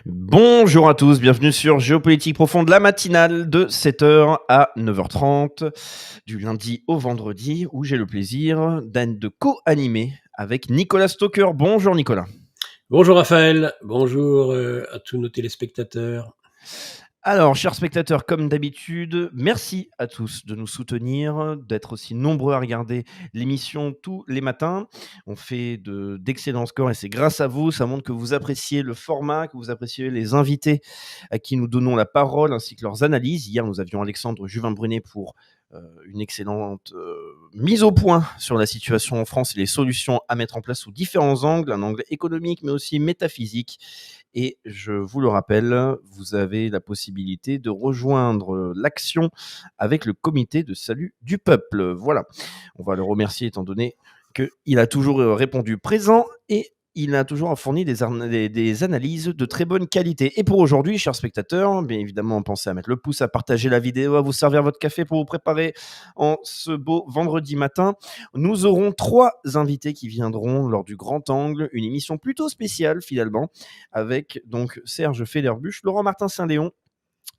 Bonjour à tous, bienvenue sur Géopolitique Profonde, la matinale de 7h à 9h30, du lundi au vendredi, où j'ai le plaisir de co-animer avec Nicolas Stoker. Bonjour Nicolas. Bonjour Raphaël, bonjour à tous nos téléspectateurs. Alors, chers spectateurs, comme d'habitude, merci à tous de nous soutenir, d'être aussi nombreux à regarder l'émission tous les matins. On fait d'excellents scores et c'est grâce à vous. Ça montre que vous appréciez le format, que vous appréciez les invités à qui nous donnons la parole ainsi que leurs analyses. Hier, nous avions Alexandre Juvin-Brunet pour une excellente mise au point sur la situation en France et les solutions à mettre en place sous différents angles, un angle économique mais aussi métaphysique. Et je vous le rappelle, vous avez la possibilité de rejoindre l'action avec le comité de salut du peuple. Voilà, on va le remercier étant donné qu'il a toujours répondu présent et il a toujours fourni des analyses de très bonne qualité. Et pour aujourd'hui, chers spectateurs, bien évidemment, pensez à mettre le pouce, à partager la vidéo, à vous servir votre café pour vous préparer en ce beau vendredi matin. Nous aurons 3 invités qui viendront lors du Grand Angle, une émission plutôt spéciale finalement, avec donc Serge Federbusch, Laurent Martin Saint-Léon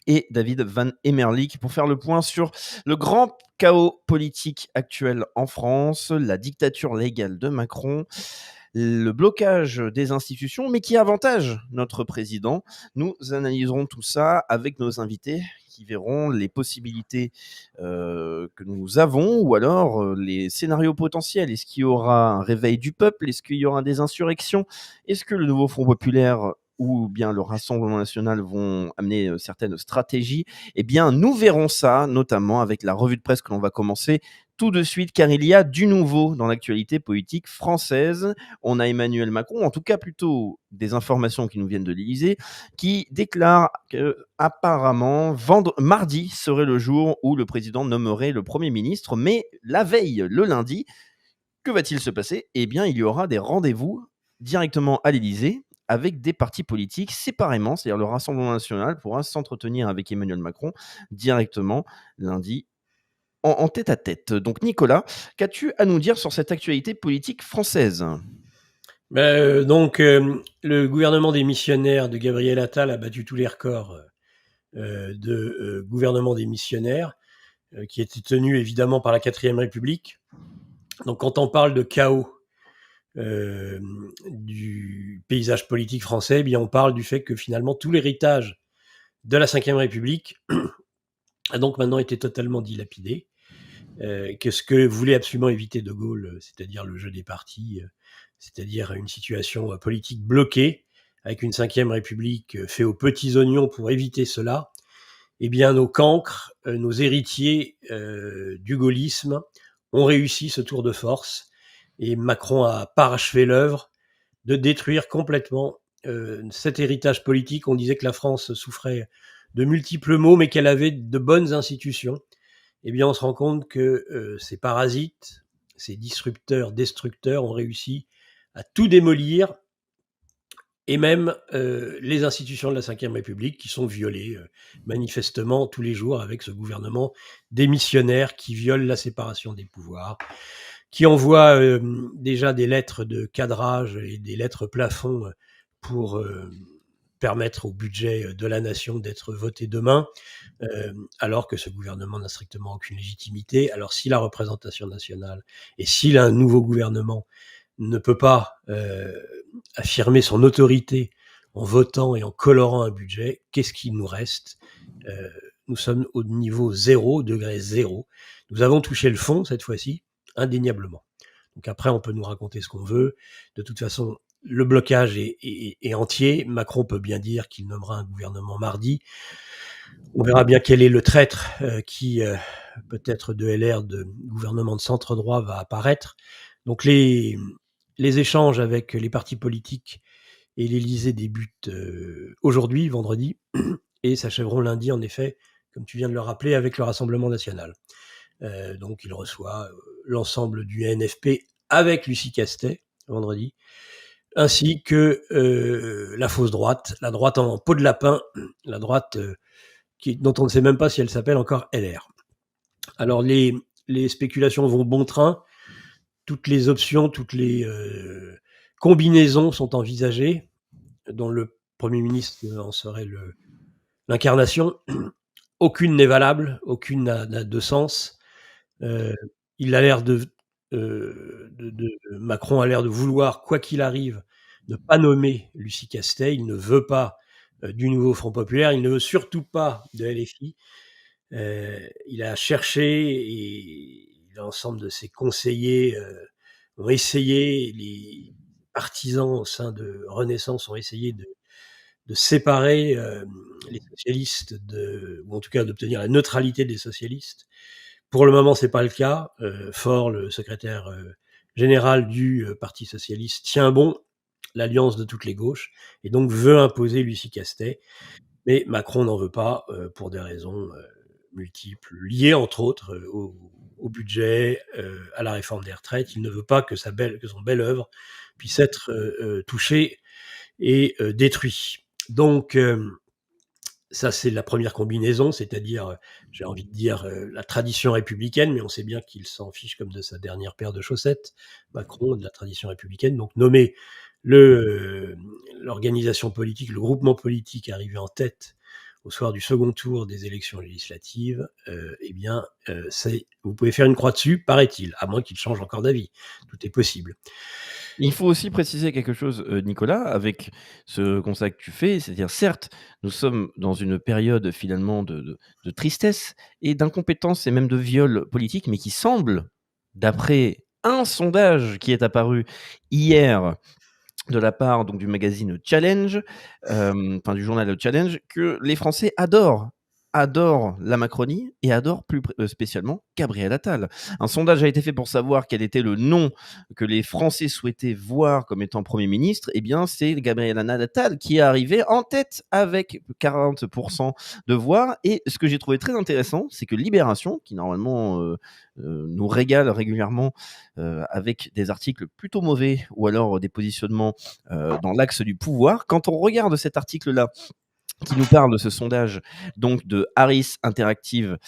et David Van Emerlich pour faire le point sur le grand chaos politique actuel en France, la dictature légale de Macron, le blocage des institutions, mais qui avantage notre président. Nous analyserons tout ça avec nos invités qui verront les possibilités que nous avons ou alors les scénarios potentiels. Est-ce qu'il y aura un réveil du peuple? Est-ce qu'il y aura des insurrections? Est-ce que le nouveau Front populaire ou bien le Rassemblement national vont amener certaines stratégies? Eh bien, nous verrons ça, notamment avec la revue de presse que l'on va commencer tout de suite, car il y a du nouveau dans l'actualité politique française. On a Emmanuel Macron, en tout cas plutôt des informations qui nous viennent de l'Élysée, qui déclare que apparemment mardi serait le jour où le président nommerait le Premier ministre, mais la veille, le lundi, que va-t-il se passer? Eh bien, il y aura des rendez-vous directement à l'Élysée avec des partis politiques séparément, c'est-à-dire le Rassemblement national pourra s'entretenir avec Emmanuel Macron directement lundi en tête-à-tête. Donc Nicolas, qu'as-tu à nous dire sur cette actualité politique française? Le gouvernement démissionnaire de Gabriel Attal a battu tous les records de gouvernement démissionnaire qui était tenu évidemment par la 4ème République. Donc quand on parle de chaos du paysage politique français, eh bien on parle du fait que finalement tout l'héritage de la 5ème République a donc maintenant été totalement dilapidé. Que ce que voulait absolument éviter De Gaulle, c'est-à-dire le jeu des partis, c'est-à-dire une situation politique bloquée, avec une 5ème République fait aux petits oignons pour éviter cela, eh bien nos cancres, nos héritiers du gaullisme ont réussi ce tour de force et Macron a parachevé l'œuvre de détruire complètement cet héritage politique. On disait que la France souffrait de multiples maux, mais qu'elle avait de bonnes institutions. Eh bien, on se rend compte que ces parasites, ces disrupteurs, destructeurs ont réussi à tout démolir, et même les institutions de la 5ème République qui sont violées manifestement tous les jours avec ce gouvernement démissionnaire qui viole la séparation des pouvoirs, qui envoie déjà des lettres de cadrage et des lettres plafonds pour permettre au budget de la nation d'être voté demain, alors que ce gouvernement n'a strictement aucune légitimité. Alors si la représentation nationale et si un nouveau gouvernement ne peut pas affirmer son autorité en votant et en colorant un budget, qu'est-ce qu'il nous reste? Nous sommes au niveau 0, degré 0. Nous avons touché le fond cette fois-ci, indéniablement. Donc après, on peut nous raconter ce qu'on veut. De toute façon, le blocage est entier. Macron peut bien dire qu'il nommera un gouvernement mardi. On verra bien quel est le traître qui, peut-être de LR, de gouvernement de centre-droit, va apparaître. Donc les échanges avec les partis politiques et l'Élysée débutent aujourd'hui, vendredi, et s'achèveront lundi, en effet, comme tu viens de le rappeler, avec le Rassemblement national. Donc il reçoit l'ensemble du NFP avec Lucie Castet, vendredi, ainsi que la fausse droite, la droite en peau de lapin, la droite dont on ne sait même pas si elle s'appelle encore LR. Alors les spéculations vont bon train, toutes les options, toutes les combinaisons sont envisagées, dont le Premier ministre en serait l'incarnation. Aucune n'est valable, aucune n'a de sens. Il a l'air Macron a l'air de vouloir, quoi qu'il arrive, ne pas nommer Lucie Castet. Il ne veut pas du nouveau Front populaire. Il ne veut surtout pas de LFI. Il a cherché et l'ensemble de ses conseillers ont essayé, les partisans au sein de Renaissance ont essayé de séparer les socialistes ou en tout cas d'obtenir la neutralité des socialistes. Pour le moment, c'est pas le cas. Faure, le secrétaire général du Parti socialiste, tient bon l'alliance de toutes les gauches et donc veut imposer Lucie Castet. Mais Macron n'en veut pas pour des raisons multiples, liées entre autres au budget, à la réforme des retraites. Il ne veut pas que son bel œuvre puisse être touchée et détruit. Donc, ça, c'est la première combinaison, c'est-à-dire, j'ai envie de dire, la tradition républicaine, mais on sait bien qu'il s'en fiche comme de sa dernière paire de chaussettes, Macron, de la tradition républicaine. Donc, nommer l'organisation politique, le groupement politique arrivé en tête au soir du second tour des élections législatives, eh bien, vous pouvez faire une croix dessus, paraît-il, à moins qu'il change encore d'avis. Tout est possible. Il faut aussi préciser quelque chose, Nicolas, avec ce constat que tu fais, c'est-à-dire certes, nous sommes dans une période finalement de tristesse et d'incompétence et même de viol politique, mais qui semble, d'après un sondage qui est apparu hier de la part donc du magazine Challenge, enfin du journal Challenge, que les Français adorent la Macronie et adorent spécialement Gabriel Attal. Un sondage a été fait pour savoir quel était le nom que les Français souhaitaient voir comme étant Premier ministre. Eh bien, c'est Gabriel Attal qui est arrivé en tête avec 40% de voix. Et ce que j'ai trouvé très intéressant, c'est que Libération, qui normalement nous régale régulièrement avec des articles plutôt mauvais ou alors des positionnements dans l'axe du pouvoir. Quand on regarde cet article-là, qui nous parle de ce sondage donc de Harris Interactive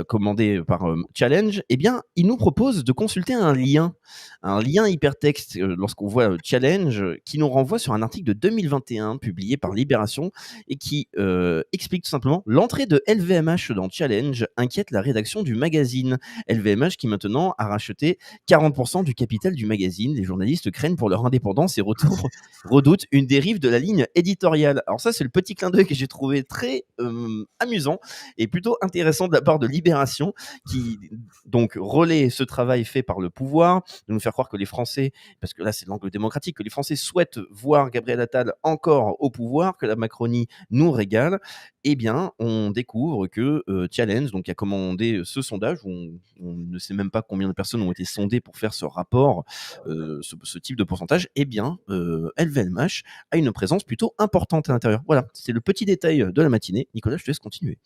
commandé par Challenge, eh bien, il nous propose de consulter un lien hypertexte lorsqu'on voit Challenge qui nous renvoie sur un article de 2021 publié par Libération et qui explique tout simplement l'entrée de LVMH dans Challenge inquiète la rédaction du magazine. LVMH qui maintenant a racheté 40% du capital du magazine. Les journalistes craignent pour leur indépendance et redoutent une dérive de la ligne éditoriale. Alors ça, c'est le petit clin d'œil que j'ai trouvé très amusant et plutôt intéressant de la part de Libération, qui donc relaie ce travail fait par le pouvoir, de nous faire croire que les Français, parce que là c'est l'angle démocratique, que les Français souhaitent voir Gabriel Attal encore au pouvoir, que la Macronie nous régale. Eh bien, on découvre que Challenge, donc, a commandé ce sondage, où on ne sait même pas combien de personnes ont été sondées pour faire ce rapport, ce type de pourcentage. Eh bien, LVMH a une présence plutôt importante à l'intérieur. Voilà, c'est le petit détail de la matinée. Nicolas, je te laisse continuer.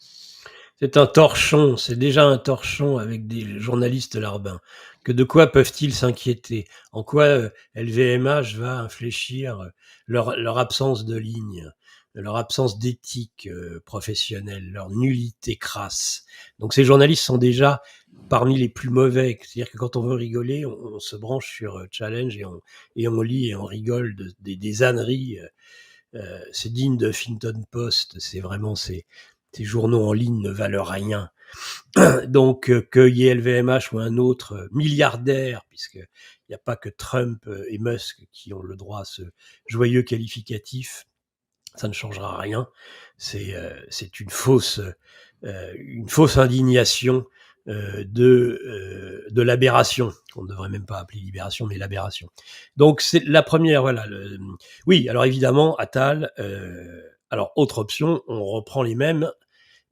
C'est un torchon, c'est déjà un torchon avec des journalistes larbins. Que de quoi peuvent-ils s'inquiéter? En quoi LVMH va infléchir leur absence de ligne, leur absence d'éthique professionnelle, leur nullité crasse? Donc ces journalistes sont déjà parmi les plus mauvais. C'est-à-dire que quand on veut rigoler, on se branche sur Challenge et on lit et on rigole des âneries. C'est digne de Huffington Post, c'est vraiment ces journaux en ligne ne valent rien. Donc, qu'il y ait LVMH ou un autre milliardaire, puisqu'il n'y a pas que Trump et Musk qui ont le droit à ce joyeux qualificatif, ça ne changera rien. C'est une fausse indignation de l'aberration, qu'on ne devrait même pas appeler libération, mais l'aberration. Donc, c'est la première, voilà. Oui, alors évidemment, Attal, alors autre option, on reprend les mêmes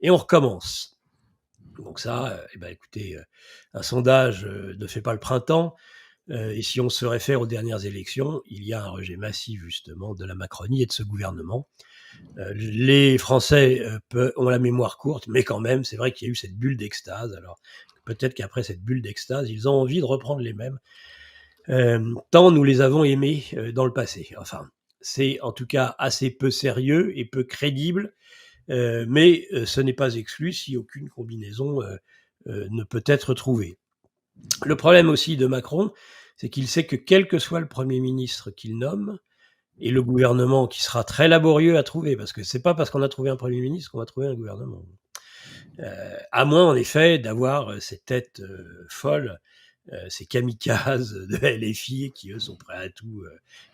et on recommence. Donc ça, écoutez, un sondage ne fait pas le printemps. Et si on se réfère aux dernières élections, il y a un rejet massif justement de la Macronie et de ce gouvernement. Les Français ont la mémoire courte, mais quand même, c'est vrai qu'il y a eu cette bulle d'extase. Alors peut-être qu'après cette bulle d'extase, ils ont envie de reprendre les mêmes, tant nous les avons aimés dans le passé. Enfin, c'est en tout cas assez peu sérieux et peu crédible. Mais ce n'est pas exclu si aucune combinaison ne peut être trouvée. Le problème aussi de Macron, c'est qu'il sait que quel que soit le Premier ministre qu'il nomme, et le gouvernement qui sera très laborieux à trouver, parce que c'est pas parce qu'on a trouvé un Premier ministre qu'on va trouver un gouvernement. À moins, en effet, d'avoir ces têtes folles, ces kamikazes de LFI qui, eux, sont prêts à tout.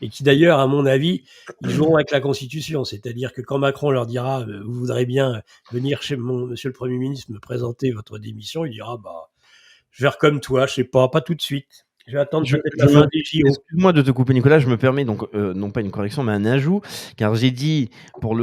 Et qui, d'ailleurs, à mon avis, ils joueront avec la Constitution. C'est-à-dire que quand Macron leur dira « Vous voudrez bien venir chez monsieur le Premier ministre me présenter votre démission », il dira « Je vais faire comme toi, je sais pas tout de suite. Je vais attendre peut-être la fin des JO. » Excuse-moi de te couper, Nicolas, je me permets donc non pas une correction mais un ajout, car j'ai dit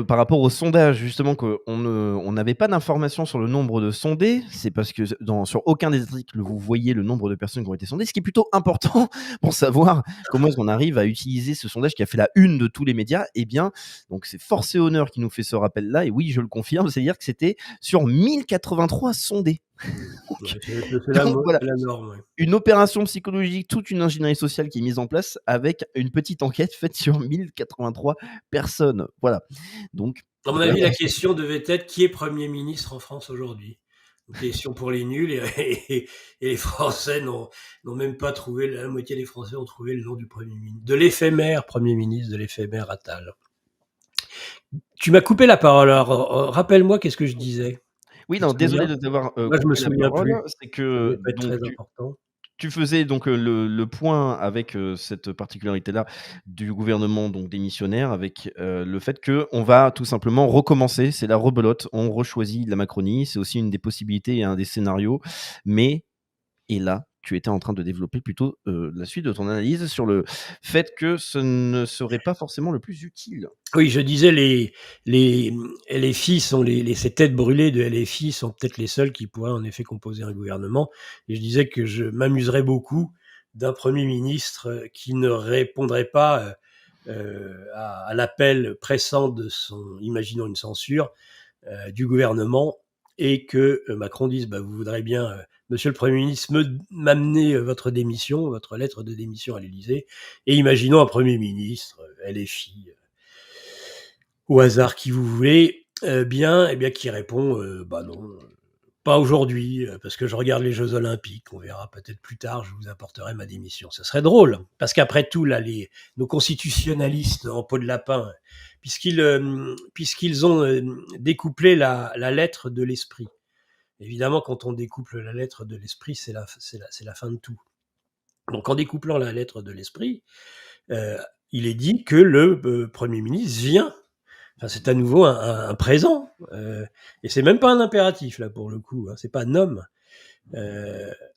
par rapport au sondage justement qu'on n'avait pas d'informations sur le nombre de sondés. C'est parce que sur aucun des articles vous voyez le nombre de personnes qui ont été sondées, ce qui est plutôt important pour savoir comment est-ce qu'on arrive à utiliser ce sondage qui a fait la une de tous les médias. Eh bien, donc c'est Force et Honneur qui nous fait ce rappel-là, et oui, je le confirme, c'est-à-dire que c'était sur 1083 sondés. Voilà. La norme, ouais. Une opération psychologique, toute une ingénierie sociale qui est mise en place avec une petite enquête faite sur 1083 personnes. Voilà. Donc, à mon avis, la question devait être qui est Premier ministre en France aujourd'hui. Une question pour les nuls et les Français n'ont même pas trouvé, la moitié des Français ont trouvé le nom du Premier ministre, de l'éphémère Premier ministre, de l'éphémère Attal. Tu m'as coupé la parole, alors rappelle-moi qu'est-ce que je disais. Oui, non, désolé de t'avoir Moi, je me souviens plus. C'est que tu faisais donc le point avec cette particularité-là du gouvernement donc démissionnaire, avec le fait qu'on va tout simplement recommencer. C'est la rebelote. On rechoisit la Macronie. C'est aussi une des possibilités et un des scénarios. Mais, et là, tu étais en train de développer plutôt la suite de ton analyse sur le fait que ce ne serait pas forcément le plus utile. Oui, je disais les LFI sont ces têtes brûlées de LFI sont peut-être les seuls qui pourraient en effet composer un gouvernement. Et je disais que je m'amuserais beaucoup d'un Premier ministre qui ne répondrait pas à l'appel pressant de imaginons une censure, du gouvernement, et que Macron dise vous voudrez bien, Monsieur le Premier ministre, m'amener votre démission, votre lettre de démission à l'Élysée, et imaginons un Premier ministre, LFI, au hasard qui vous voulez, bien qui répond non, pas aujourd'hui, parce que je regarde les Jeux Olympiques, on verra peut-être plus tard, je vous apporterai ma démission. Ça serait drôle, parce qu'après tout, là, nos constitutionnalistes en peau de lapin, puisqu'ils ont découplé la lettre de l'esprit. Évidemment, quand on découple la lettre de l'esprit, c'est la fin de tout. Donc, en découplant la lettre de l'esprit, il est dit que le Premier ministre vient. Enfin, c'est à nouveau un présent, et c'est même pas un impératif là pour le coup. C'est pas nomme.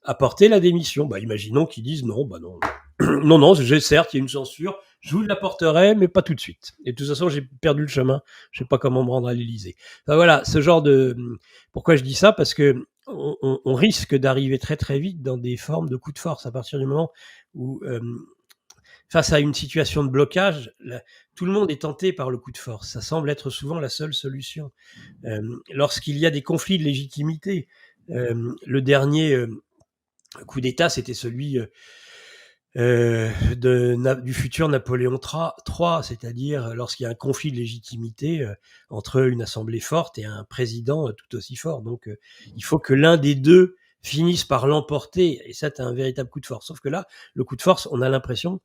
Apporter la démission. Imaginons qu'ils disent non, non, certes il y a une censure, je vous l'apporterai, mais pas tout de suite. Et de toute façon, j'ai perdu le chemin, je sais pas comment me rendre à l'Élysée. Enfin, voilà, ce genre de. Pourquoi je dis ça ? Parce que on risque d'arriver très très vite dans des formes de coups de force à partir du moment où face à une situation de blocage, tout le monde est tenté par le coup de force. Ça semble être souvent la seule solution. Lorsqu'il y a des conflits de légitimité, le dernier coup d'État, c'était celui du futur Napoléon III, c'est-à-dire lorsqu'il y a un conflit de légitimité entre une assemblée forte et un président tout aussi fort. Donc, il faut que l'un des deux finisse par l'emporter, et ça, c'est un véritable coup de force. Sauf que là, le coup de force, on a l'impression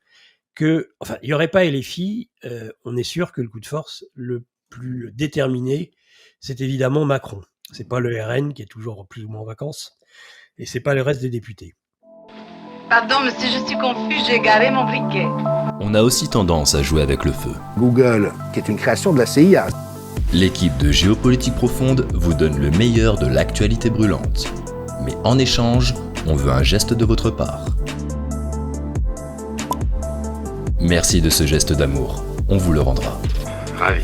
il n'y aurait pas LFI, on est sûr que le coup de force le plus déterminé, c'est évidemment Macron. C'est pas le RN qui est toujours plus ou moins en vacances, et c'est pas le reste des députés. Pardon, monsieur, je suis confus, j'ai garé mon briquet. On a aussi tendance à jouer avec le feu. Google, qui est une création de la CIA. L'équipe de Géopolitique Profonde vous donne le meilleur de l'actualité brûlante. Mais en échange, on veut un geste de votre part. Merci de ce geste d'amour, on vous le rendra. Ravi.